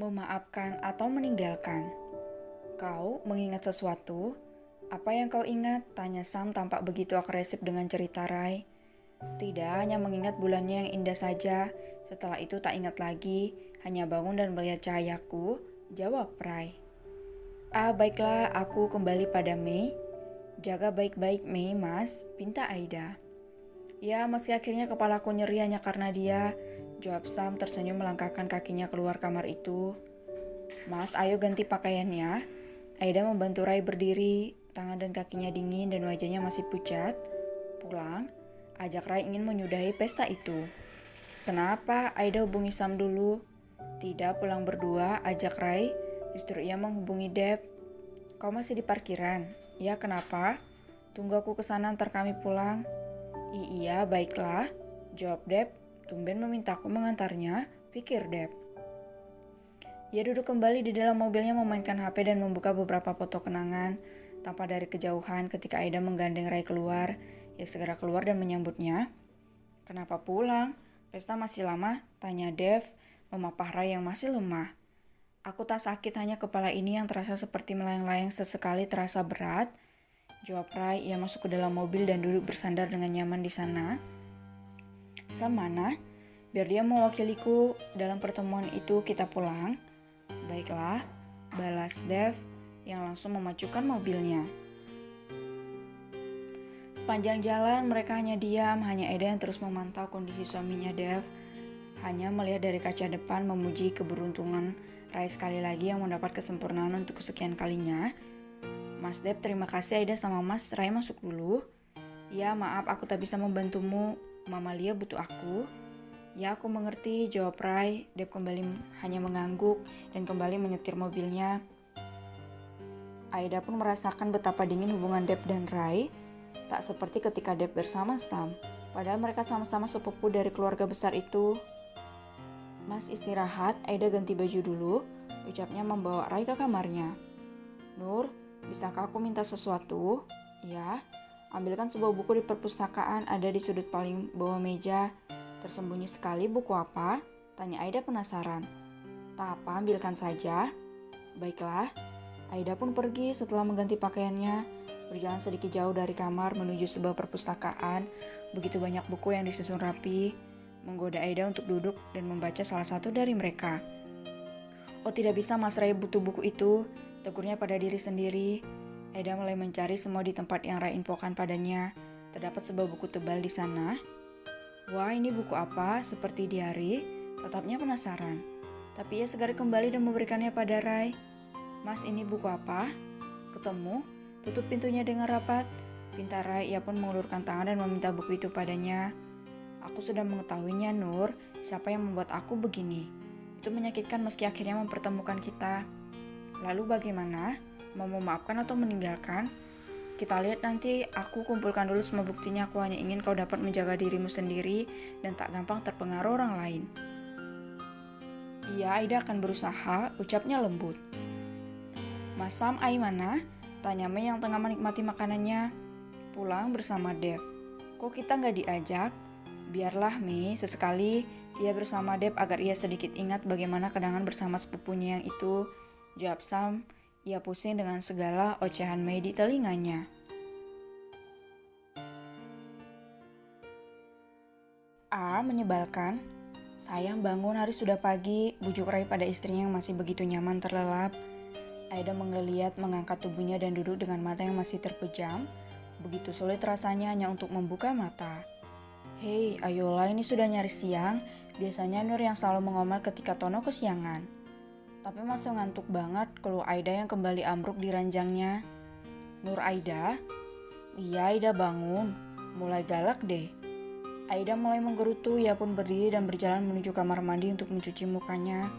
Memaafkan atau meninggalkan. Kau mengingat sesuatu? Apa yang kau ingat? Tanya Sam tampak begitu agresif dengan cerita Rai. Tidak hanya mengingat bulannya yang indah saja. Setelah itu tak ingat lagi. Hanya bangun dan melihat cahayaku. Jawab Rai. Baiklah, aku kembali pada Mei. Jaga baik-baik Mei, Mas, pinta Aida. Ya, meski akhirnya kepalaku nyeri hanya karena dia, jawab Sam tersenyum melangkahkan kakinya keluar kamar itu. Mas, ayo ganti pakaiannya. Aida membantu Rai berdiri, tangan dan kakinya dingin dan wajahnya masih pucat. Pulang, ajak Rai ingin menyudahi pesta itu. Kenapa? Aida hubungi Sam dulu. Tidak, pulang berdua, ajak Rai. Justru ia menghubungi Deb. Kau masih di parkiran? Ya, kenapa? Tunggu aku kesana ntar kami pulang. Iya, baiklah, jawab Deb. Tumben memintaku mengantarnya, pikir Deb. Ia duduk kembali di dalam mobilnya memainkan HP dan membuka beberapa foto kenangan. Tampak dari kejauhan ketika Aida menggandeng Rai keluar, ia segera keluar dan menyambutnya. Kenapa pulang? Pesta masih lama? Tanya Dev, memapah Rai yang masih lemah. Aku tak sakit, hanya kepala ini yang terasa seperti melayang-layang sesekali terasa berat. Jawab Rai, ia masuk ke dalam mobil dan duduk bersandar dengan nyaman di sana. Sam mana? Biar dia mewakiliku, dalam pertemuan itu kita pulang. Baiklah, balas Dev yang langsung memacukan mobilnya. Sepanjang jalan mereka hanya diam, hanya Aida yang terus memantau kondisi suaminya Dev. Hanya melihat dari kaca depan memuji keberuntungan Rai sekali lagi yang mendapat kesempurnaan untuk kesekian kalinya. Mas Deb, terima kasih. Aida sama Mas Rai masuk dulu. Ya, maaf aku tak bisa membantumu. Mama Lia butuh aku. Ya, aku mengerti, jawab Rai. Deb kembali hanya mengangguk dan kembali menyetir mobilnya. Aida pun merasakan betapa dingin hubungan Deb dan Rai. Tak seperti ketika Deb bersama Sam. Padahal mereka sama-sama sepupu dari keluarga besar itu. Mas istirahat, Aida ganti baju dulu. Ucapnya membawa Rai ke kamarnya. Nur, bisakah aku minta sesuatu? Ya, ambilkan sebuah buku di perpustakaan, ada di sudut paling bawah meja. Tersembunyi sekali, buku apa? Tanya Aida penasaran. Tak apa, ambilkan saja. Baiklah, Aida pun pergi setelah mengganti pakaiannya. Berjalan sedikit jauh dari kamar menuju sebuah perpustakaan. Begitu banyak buku yang disusun rapi, menggoda Aida untuk duduk dan membaca salah satu dari mereka. Oh, tidak bisa, Mas Rai butuh buku itu, tegurnya pada diri sendiri. Aida mulai mencari semua di tempat yang Rai infokan padanya. Terdapat sebuah buku tebal di sana. Wah, ini buku apa? Seperti diari. Tetapnya penasaran. Tapi ia segera kembali dan memberikannya pada Rai. Mas, ini buku apa? Ketemu? Tutup pintunya dengan rapat. Pinta Rai, ia pun mengulurkan tangan dan meminta buku itu padanya. Aku sudah mengetahuinya, Nur. Siapa yang membuat aku begini? Itu menyakitkan meski akhirnya mempertemukan kita. Lalu bagaimana? Mau memaafkan atau meninggalkan? Kita lihat nanti, aku kumpulkan dulu semua buktinya. Aku hanya ingin kau dapat menjaga dirimu sendiri dan tak gampang terpengaruh orang lain. Iya, Aida akan berusaha, ucapnya lembut. Mas Sam, Ai mana? Tanya Mei yang tengah menikmati makanannya. Pulang bersama Dev. Kok kita nggak diajak? Biarlah Mei, sesekali ia bersama Deb agar ia sedikit ingat bagaimana kenangan bersama sepupunya yang itu. Jawab Sam, ia pusing dengan segala ocehan Mei di telinganya. Menyebalkan. Sayang, bangun, hari sudah pagi, bujuk Rai pada istrinya yang masih begitu nyaman terlelap. Aida menggeliat mengangkat tubuhnya dan duduk dengan mata yang masih terpejam. Begitu sulit rasanya hanya untuk membuka mata. Hei, ayolah, ini sudah nyaris siang. Biasanya Nur yang selalu mengomel ketika Tono kesiangan. Tapi masih ngantuk banget, keluh Aida yang kembali ambruk di ranjangnya. Nur, Aida? Iya, Aida bangun. Mulai galak deh. Aida mulai menggerutu, ia pun berdiri dan berjalan menuju kamar mandi untuk mencuci mukanya.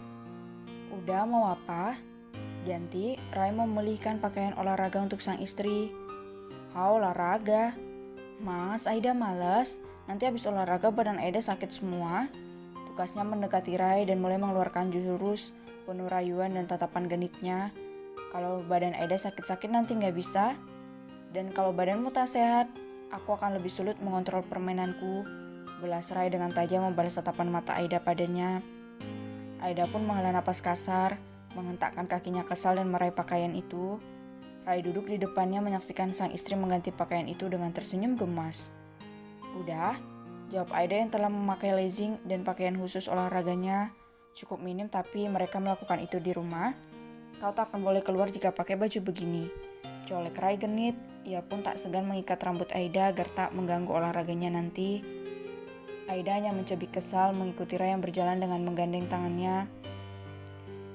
Udah, mau apa? Ganti, Rai memilihkan pakaian olahraga untuk sang istri. Olahraga? Mas, Aida malas. Nanti habis olahraga badan Aida sakit semua. Tugasnya mendekati Rai dan mulai mengeluarkan jurus penuh rayuan dan tatapan genitnya. Kalau badan Aida sakit-sakit nanti nggak bisa. Dan kalau badanmu tak sehat, aku akan lebih sulit mengontrol permainanku. Belas Rai dengan tajam membalas tatapan mata Aida padanya. Aida pun menghela napas kasar, menghentakkan kakinya kesal dan meraih pakaian itu. Rai duduk di depannya menyaksikan sang istri mengganti pakaian itu dengan tersenyum gemas. Udah, jawab Aida yang telah memakai legging dan pakaian khusus olahraganya. Cukup minim tapi mereka melakukan itu di rumah. Kau tak akan boleh keluar jika pakai baju begini. Colek Rai genit, ia pun tak segan mengikat rambut Aida agar tak mengganggu olahraganya nanti. Aida hanya mencubit kesal mengikuti Rai yang berjalan dengan menggandeng tangannya.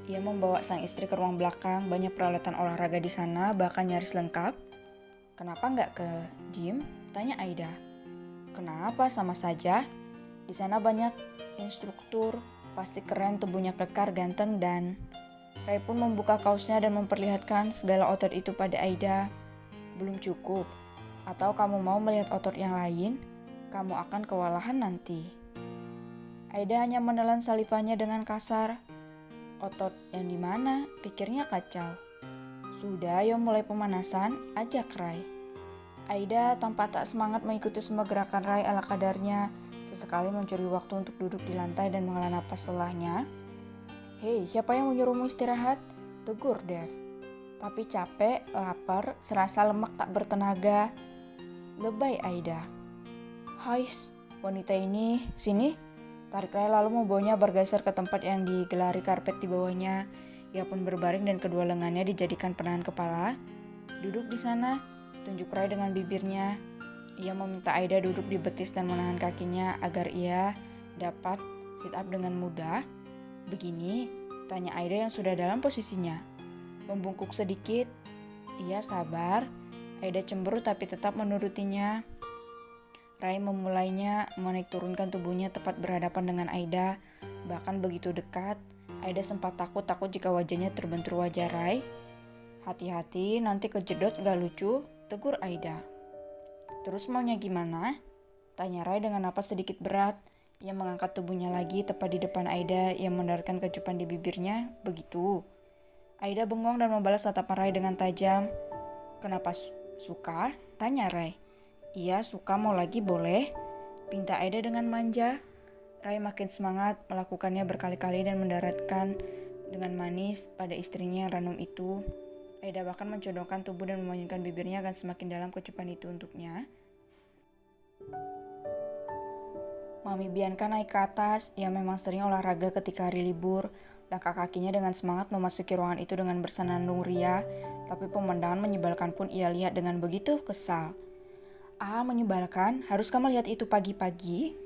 Ia membawa sang istri ke ruang belakang, banyak peralatan olahraga di sana, bahkan nyaris lengkap. Kenapa nggak ke gym? Tanya Aida. Kenapa, sama saja. Di sana banyak instruktur, pasti keren, tubuhnya kekar, ganteng, dan... Rai pun membuka kaosnya dan memperlihatkan segala otot itu pada Aida. Belum cukup? Atau kamu mau melihat otot yang lain? Kamu akan kewalahan nanti. Aida hanya menelan salivannya dengan kasar. Otot yang di mana? Pikirnya kacau. Sudah, ayo mulai pemanasan, ajak Rai. Aida tampak tak semangat mengikuti semua gerakan Rai ala kadarnya. Sesekali mencuri waktu untuk duduk di lantai dan menghela napas setelahnya. Hei, siapa yang menyuruhmu istirahat? Tegur Dev. Tapi capek, lapar, serasa lemak tak bertenaga. Lebay Aida. Hais, wanita ini, sini. Tarik Rai lalu membawanya bergeser ke tempat yang digelari karpet di bawahnya. Ia pun berbaring dan kedua lengannya dijadikan penahan kepala. Duduk di sana, tunjuk Rai dengan bibirnya. Ia meminta Aida duduk di betis dan menahan kakinya agar ia dapat sit up dengan mudah. Begini, tanya Aida yang sudah dalam posisinya. Membungkuk sedikit. Ia sabar. Aida cemberut tapi tetap menurutinya. Rai memulainya menaik turunkan tubuhnya tepat berhadapan dengan Aida. Bahkan begitu dekat, Aida sempat takut jika wajahnya terbentur wajah Rai. Hati-hati, nanti kejedot gak lucu, tegur Aida. Terus maunya gimana? Tanya Rai dengan napas sedikit berat. Ia mengangkat tubuhnya lagi tepat di depan Aida yang mendaratkan kecupan di bibirnya. Begitu. Aida bengong dan membalas tatapan Rai dengan tajam. Kenapa suka? Tanya Rai. Iya, suka, mau lagi boleh? Pinta Aida dengan manja. Rai makin semangat melakukannya berkali-kali dan mendaratkan dengan manis pada istrinya yang ranum itu. Aida bahkan mencodongkan tubuh dan memanyunkan bibirnya akan semakin dalam kecupan itu untuknya. Mami Bianca naik ke atas. Ia memang sering olahraga ketika hari libur. Langkah kakinya dengan semangat memasuki ruangan itu dengan bersenandung ria. Tapi pemandangan menyebalkan pun ia lihat dengan begitu kesal. Menyebalkan? Harus kamu lihat itu pagi-pagi?